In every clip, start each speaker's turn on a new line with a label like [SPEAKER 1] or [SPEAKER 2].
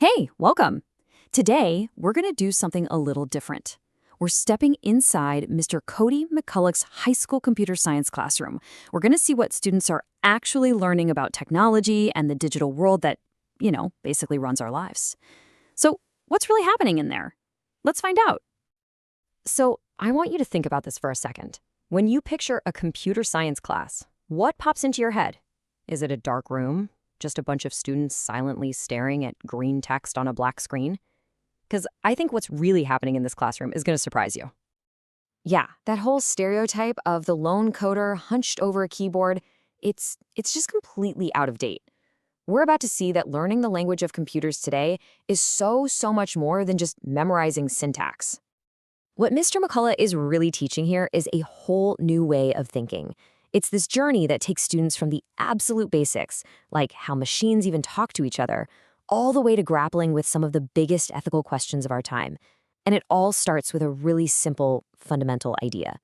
[SPEAKER 1] Hey, welcome. Today, we're going to do something a little different. We're stepping inside Mr. Cody McCullough's high school computer science classroom. We're going to see what students are actually learning about technology and the digital world that, basically runs our lives. So, what's really happening in there? Let's find out.
[SPEAKER 2] So, I want you to think about this for a second. When you picture a computer science class, what pops into your head? Is it a dark room? Just a bunch of students silently staring at green text on a black screen? Because I think what's really happening in this classroom is going to surprise you. Yeah, that whole stereotype of the lone coder hunched over a keyboard, it's just completely out of date. We're about to see that learning the language of computers today is so much more than just memorizing syntax. What Mr. McCullough is really teaching here is a whole new way of thinking. It's this journey that takes students from the absolute basics, like how machines even talk to each other, all the way to grappling with some of the biggest ethical questions of our time. And it all starts with a really simple, fundamental idea.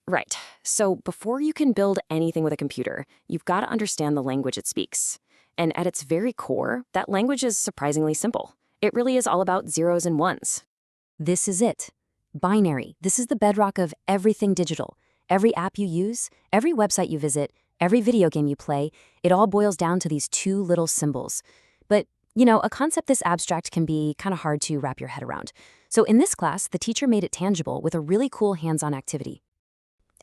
[SPEAKER 2] Right, so before you can build anything with a computer, you've got to understand the language it speaks. And at its very core, that language is surprisingly simple. It really is all about zeros and ones. This is it. Binary. This is the bedrock of everything digital. Every app you use, every website you visit, every video game you play, it all boils down to these two little symbols. But, a concept this abstract can be kind of hard to wrap your head around. So in this class, the teacher made it tangible with a really cool hands-on activity.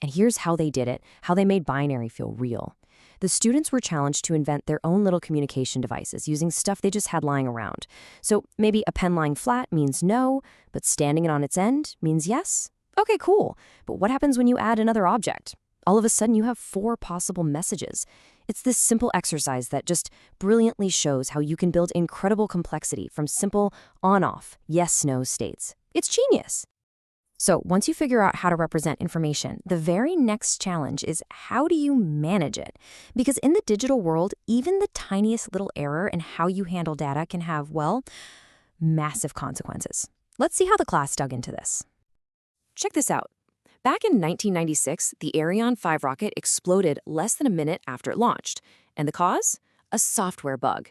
[SPEAKER 2] And here's how they did it, how they made binary feel real. The students were challenged to invent their own little communication devices using stuff they just had lying around. So maybe a pen lying flat means no, but standing it on its end means yes. Okay, cool. But what happens when you add another object? All of a sudden, you have 4 possible messages. It's this simple exercise that just brilliantly shows how you can build incredible complexity from simple on-off, yes-no states. It's genius. So once you figure out how to represent information, the very next challenge is how do you manage it? Because in the digital world, even the tiniest little error in how you handle data can have, massive consequences. Let's see how the class dug into this. Check this out. Back in 1996, the Ariane 5 rocket exploded less than a minute after it launched. And the cause? A software bug.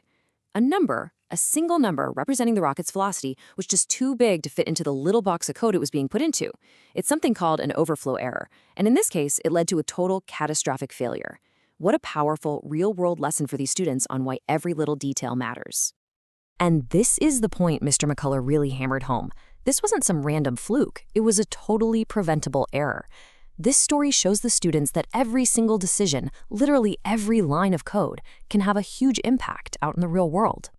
[SPEAKER 2] A single number representing the rocket's velocity was just too big to fit into the little box of code it was being put into. It's something called an overflow error. And in this case, it led to a total catastrophic failure. What a powerful, real-world lesson for these students on why every little detail matters. And this is the point Mr. McCullough really hammered home. This wasn't some random fluke. It was a totally preventable error. This story shows the students that every single decision, literally every line of code, can have a huge impact out in the real world.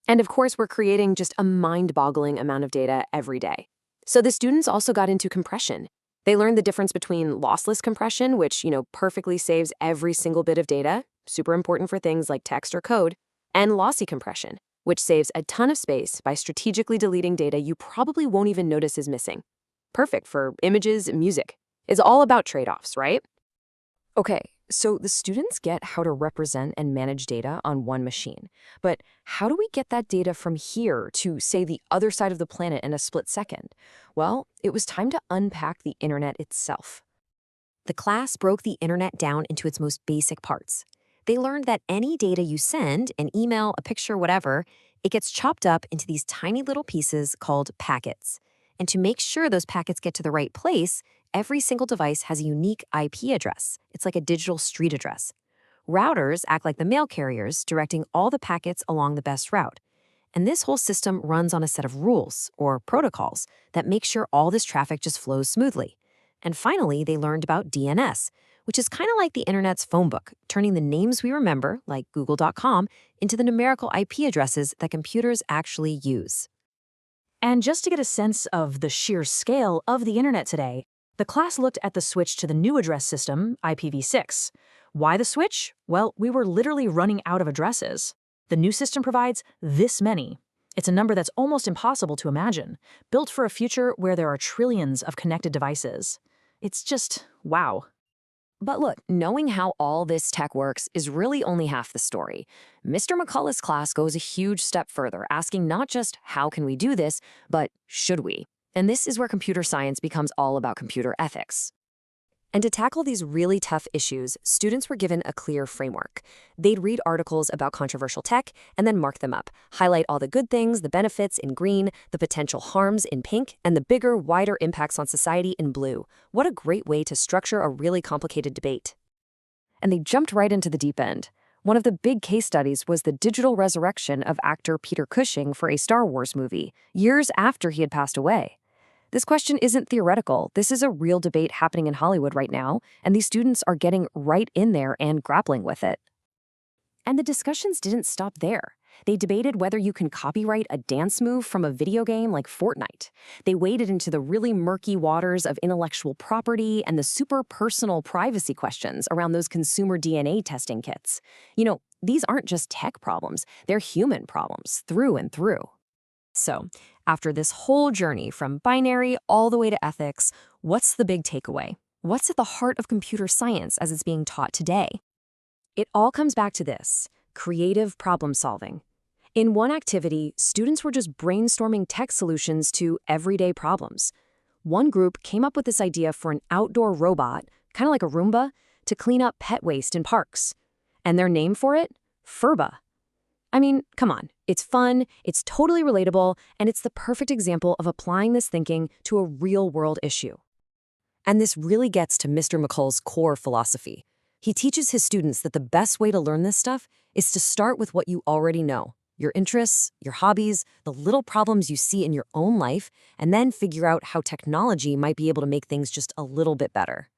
[SPEAKER 2] And of course, we're creating just a mind-boggling amount of data every day. So the students also got into compression. They learned the difference between lossless compression, which, perfectly saves every single bit of data, super important for things like text or code, and lossy compression, which saves a ton of space by strategically deleting data you probably won't even notice is missing. Perfect for images and music. It's all about trade-offs, right? Okay, so the students get how to represent and manage data on one machine. But how do we get that data from here to, say, the other side of the planet in a split second? Well, it was time to unpack the internet itself. The class broke the internet down into its most basic parts. They learned that any data you send, an email, a picture, whatever, it gets chopped up into these tiny little pieces called packets. And to make sure those packets get to the right place, every single device has a unique IP address. It's like a digital street address. Routers act like the mail carriers, directing all the packets along the best route. And this whole system runs on a set of rules, or protocols, that make sure all this traffic just flows smoothly. And finally, they learned about DNS, which is kind of like the internet's phone book, turning the names we remember, like google.com, into the numerical IP addresses that computers actually use.
[SPEAKER 1] And just to get a sense of the sheer scale of the internet today, the class looked at the switch to the new address system, IPv6. Why the switch? Well, we were literally running out of addresses. The new system provides this many. It's a number that's almost impossible to imagine, built for a future where there are trillions of connected devices. It's just wow.
[SPEAKER 2] But look, knowing how all this tech works is really only half the story. Mr. McCullough's class goes a huge step further, asking not just how can we do this, but should we? And this is where computer science becomes all about computer ethics. And to tackle these really tough issues, students were given a clear framework. They'd read articles about controversial tech and then mark them up, highlight all the good things, the benefits in green, the potential harms in pink, and the bigger, wider impacts on society in blue. What a great way to structure a really complicated debate. And they jumped right into the deep end. One of the big case studies was the digital resurrection of actor Peter Cushing for a Star Wars movie, years after he had passed away. This question isn't theoretical. This is a real debate happening in Hollywood right now, and these students are getting right in there and grappling with it. And the discussions didn't stop there. They debated whether you can copyright a dance move from a video game like Fortnite. They waded into the really murky waters of intellectual property and the super personal privacy questions around those consumer DNA testing kits. These aren't just tech problems, they're human problems through and through. So, after this whole journey from binary all the way to ethics, what's the big takeaway? What's at the heart of computer science as it's being taught today? It all comes back to this: creative problem solving. In one activity, students were just brainstorming tech solutions to everyday problems. One group came up with this idea for an outdoor robot, kind of like a Roomba, to clean up pet waste in parks. And their name for it? Furba. I mean, come on. It's fun, it's totally relatable, and it's the perfect example of applying this thinking to a real-world issue. And this really gets to Mr. McCullough's core philosophy. He teaches his students that the best way to learn this stuff is to start with what you already know, your interests, your hobbies, the little problems you see in your own life, and then figure out how technology might be able to make things just a little bit better.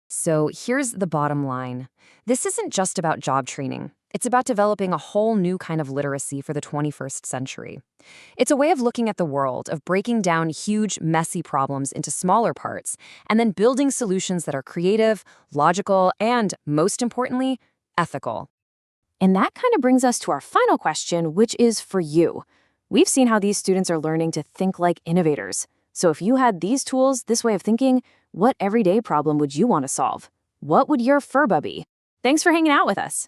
[SPEAKER 2] So here's the bottom line. This isn't just about job training. It's about developing a whole new kind of literacy for the 21st century. It's a way of looking at the world, of breaking down huge, messy problems into smaller parts, and then building solutions that are creative, logical, and, most importantly, ethical. And that kind of brings us to our final question, which is for you. We've seen how these students are learning to think like innovators. So if you had these tools, this way of thinking, what everyday problem would you want to solve? What would your Furba be? Thanks for hanging out with us.